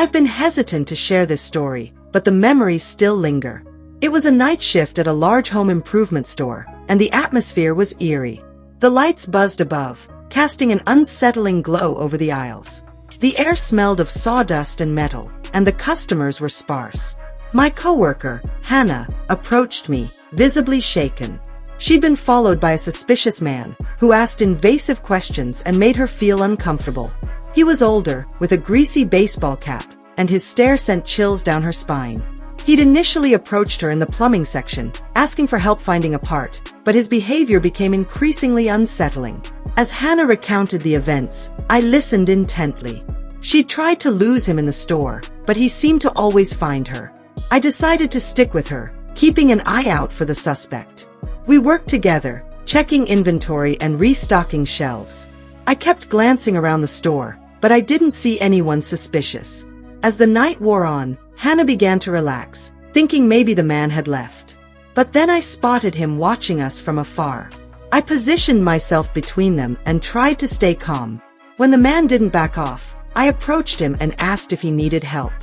I've been hesitant to share this story, but the memories still linger. It was a night shift at a large home improvement store, and the atmosphere was eerie. The lights buzzed above, casting an unsettling glow over the aisles. The air smelled of sawdust and metal, and the customers were sparse. My coworker, Hannah, approached me, visibly shaken. She'd been followed by a suspicious man, who asked invasive questions and made her feel uncomfortable. He was older, with a greasy baseball cap, and his stare sent chills down her spine. He'd initially approached her in the plumbing section, asking for help finding a part, but his behavior became increasingly unsettling. As Hannah recounted the events, I listened intently. She'd tried to lose him in the store, but he seemed to always find her. I decided to stick with her, keeping an eye out for the suspect. We worked together, checking inventory and restocking shelves. I kept glancing around the store, but I didn't see anyone suspicious. As the night wore on, Hannah began to relax, thinking maybe the man had left. But then I spotted him watching us from afar. I positioned myself between them and tried to stay calm. When the man didn't back off, I approached him and asked if he needed help.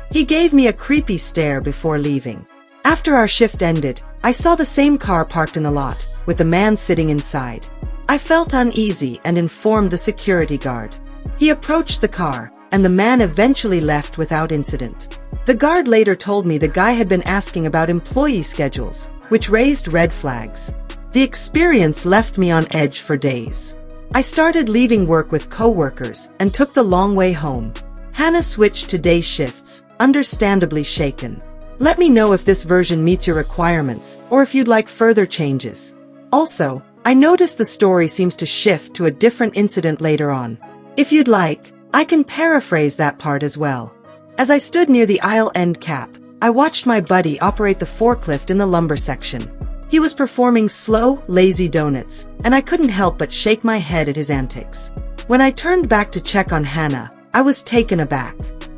He gave me a creepy stare before leaving. After our shift ended, I saw the same car parked in the lot, with the man sitting inside. I felt uneasy and informed the security guard. He approached the car, and the man eventually left without incident. The guard later told me the guy had been asking about employee schedules, which raised red flags. The experience left me on edge for days. I started leaving work with coworkers and took the long way home. Hannah switched to day shifts, understandably shaken. Let me know if this version meets your requirements, or if you'd like further changes. Also, I noticed the story seems to shift to a different incident later on. If you'd like, I can paraphrase that part as well. As I stood near the aisle end cap, I watched my buddy operate the forklift in the lumber section. He was performing slow, lazy donuts, and I couldn't help but shake my head at his antics. When I turned back to check on Hannah, I was taken aback.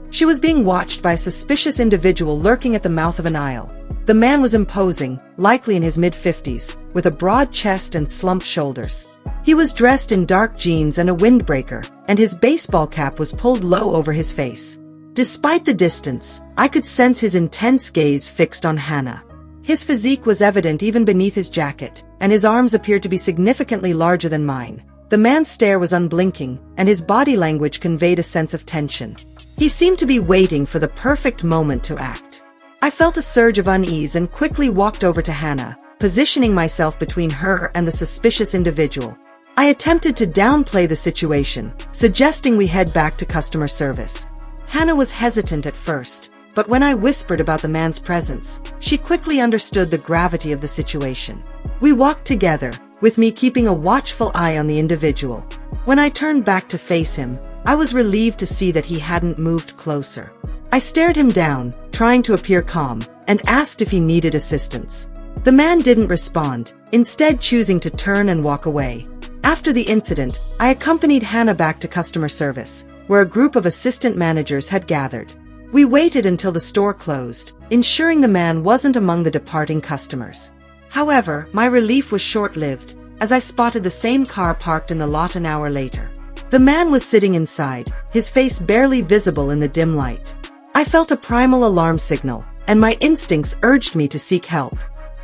She was being watched by a suspicious individual lurking at the mouth of an aisle. The man was imposing, likely in his mid-50s, with a broad chest and slumped shoulders. He was dressed in dark jeans and a windbreaker, and his baseball cap was pulled low over his face. Despite the distance, I could sense his intense gaze fixed on Hannah. His physique was evident even beneath his jacket, and his arms appeared to be significantly larger than mine. The man's stare was unblinking, and his body language conveyed a sense of tension. He seemed to be waiting for the perfect moment to act. I felt a surge of unease and quickly walked over to Hannah, positioning myself between her and the suspicious individual. I attempted to downplay the situation, suggesting we head back to customer service. Hannah was hesitant at first, but when I whispered about the man's presence, she quickly understood the gravity of the situation. We walked together, with me keeping a watchful eye on the individual. When I turned back to face him, I was relieved to see that he hadn't moved closer. I stared him down, trying to appear calm, and asked if he needed assistance. The man didn't respond, instead choosing to turn and walk away. After the incident, I accompanied Hannah back to customer service, where a group of assistant managers had gathered. We waited until the store closed, ensuring the man wasn't among the departing customers. However, my relief was short-lived, as I spotted the same car parked in the lot an hour later. The man was sitting inside, his face barely visible in the dim light. I felt a primal alarm signal, and my instincts urged me to seek help.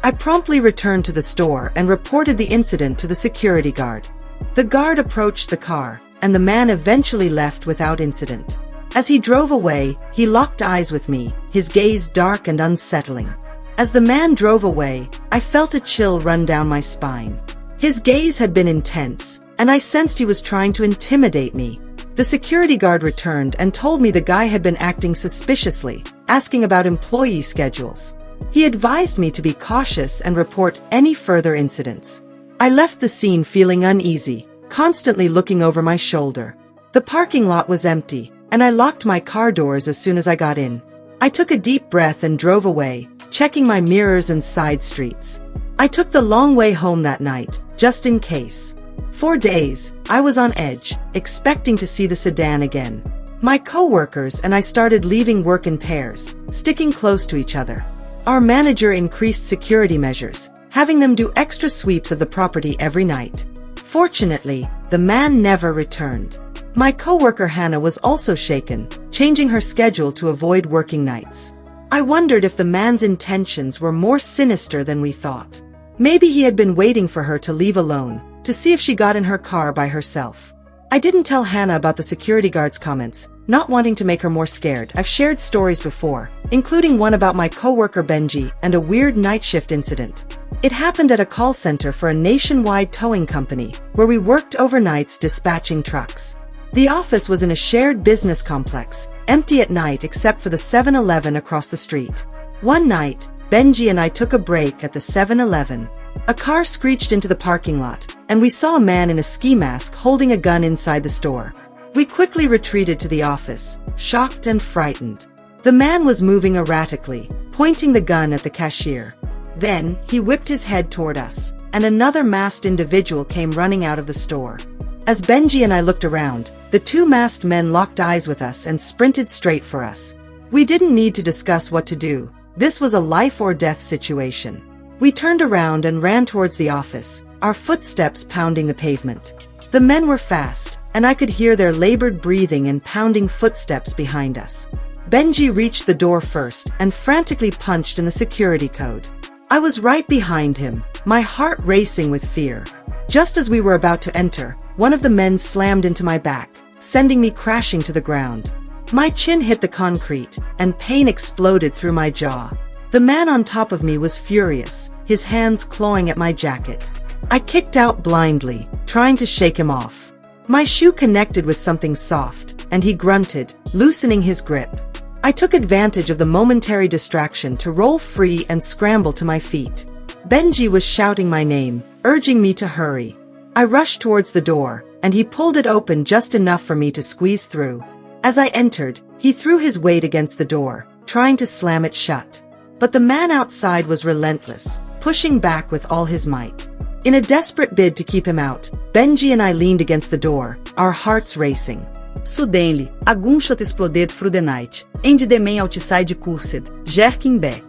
I promptly returned to the store and reported the incident to the security guard. The guard approached the car, and the man eventually left without incident. As he drove away, he locked eyes with me, his gaze dark and unsettling. As the man drove away, I felt a chill run down my spine. His gaze had been intense, and I sensed he was trying to intimidate me. The security guard returned and told me the guy had been acting suspiciously, asking about employee schedules. He advised me to be cautious and report any further incidents. I left the scene feeling uneasy, constantly looking over my shoulder. The parking lot was empty, and I locked my car doors as soon as I got in. I took a deep breath and drove away, checking my mirrors and side streets. I took the long way home that night, just in case. For days, I was on edge, expecting to see the sedan again. My coworkers and I started leaving work in pairs, sticking close to each other. Our manager increased security measures, having them do extra sweeps of the property every night. Fortunately, the man never returned. My coworker Hannah was also shaken, changing her schedule to avoid working nights. I wondered if the man's intentions were more sinister than we thought. Maybe he had been waiting for her to leave alone, to see if she got in her car by herself. I didn't tell Hannah about the security guard's comments, not wanting to make her more scared. I've shared stories before, including one about my coworker Benji and a weird night shift incident. It happened at a call center for a nationwide towing company, where we worked overnights dispatching trucks. The office was in a shared business complex, empty at night except for the 7-Eleven across the street. One night, Benji and I took a break at the 7-Eleven. A car screeched into the parking lot, and we saw a man in a ski mask holding a gun inside the store. We quickly retreated to the office, shocked and frightened. The man was moving erratically, pointing the gun at the cashier. Then, he whipped his head toward us, and another masked individual came running out of the store. As Benji and I looked around, the two masked men locked eyes with us and sprinted straight for us. We didn't need to discuss what to do. This was a life-or-death situation. We turned around and ran towards the office, our footsteps pounding the pavement. The men were fast, and I could hear their labored breathing and pounding footsteps behind us. Benji reached the door first and frantically punched in the security code. I was right behind him, my heart racing with fear. Just as we were about to enter, one of the men slammed into my back, sending me crashing to the ground. My chin hit the concrete, and pain exploded through my jaw. The man on top of me was furious, his hands clawing at my jacket. I kicked out blindly, trying to shake him off. My shoe connected with something soft, and he grunted, loosening his grip. I took advantage of the momentary distraction to roll free and scramble to my feet. Benji was shouting my name, urging me to hurry. I rushed towards the door, and he pulled it open just enough for me to squeeze through. As I entered, he threw his weight against the door, trying to slam it shut. But the man outside was relentless, pushing back with all his might. In a desperate bid to keep him out, Benji and I leaned against the door, our hearts racing. Suddenly, a gunshot exploded through the night, and the man outside cursed, jerking back.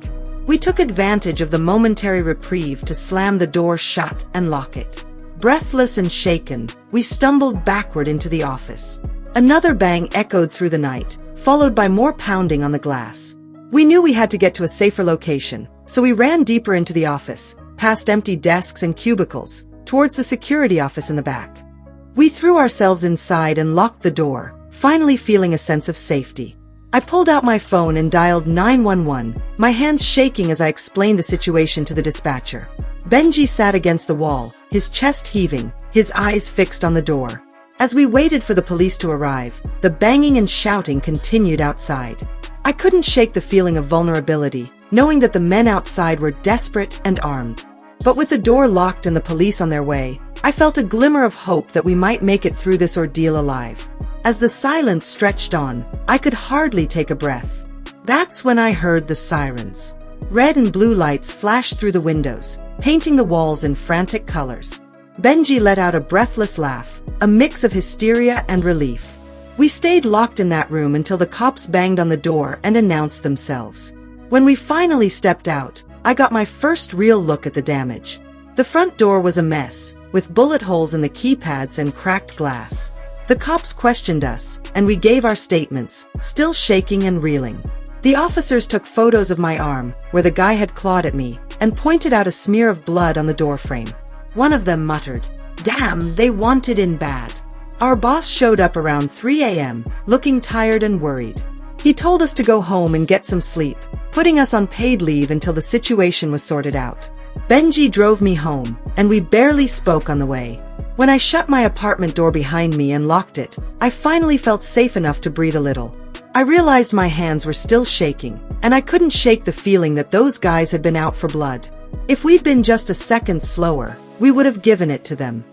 We took advantage of the momentary reprieve to slam the door shut and lock it. Breathless and shaken, we stumbled backward into the office. Another bang echoed through the night, followed by more pounding on the glass. We knew we had to get to a safer location, so we ran deeper into the office, past empty desks and cubicles, towards the security office in the back. We threw ourselves inside and locked the door, finally feeling a sense of safety. I pulled out my phone and dialed 911, my hands shaking as I explained the situation to the dispatcher. Benji sat against the wall, his chest heaving, his eyes fixed on the door. As we waited for the police to arrive, the banging and shouting continued outside. I couldn't shake the feeling of vulnerability, knowing that the men outside were desperate and armed. But with the door locked and the police on their way, I felt a glimmer of hope that we might make it through this ordeal alive. As the silence stretched on, I could hardly take a breath. That's when I heard the sirens. Red and blue lights flashed through the windows, painting the walls in frantic colors. Benji let out a breathless laugh, a mix of hysteria and relief. We stayed locked in that room until the cops banged on the door and announced themselves. When we finally stepped out, I got my first real look at the damage. The front door was a mess, with bullet holes in the keypads and cracked glass. The cops questioned us, and we gave our statements, still shaking and reeling. The officers took photos of my arm, where the guy had clawed at me, and pointed out a smear of blood on the doorframe. One of them muttered, "Damn, they wanted in bad." Our boss showed up around 3 a.m., looking tired and worried. He told us to go home and get some sleep, putting us on paid leave until the situation was sorted out. Benji drove me home, and we barely spoke on the way. When I shut my apartment door behind me and locked it, I finally felt safe enough to breathe a little. I realized my hands were still shaking, and I couldn't shake the feeling that those guys had been out for blood. If we'd been just a second slower, we would have given it to them.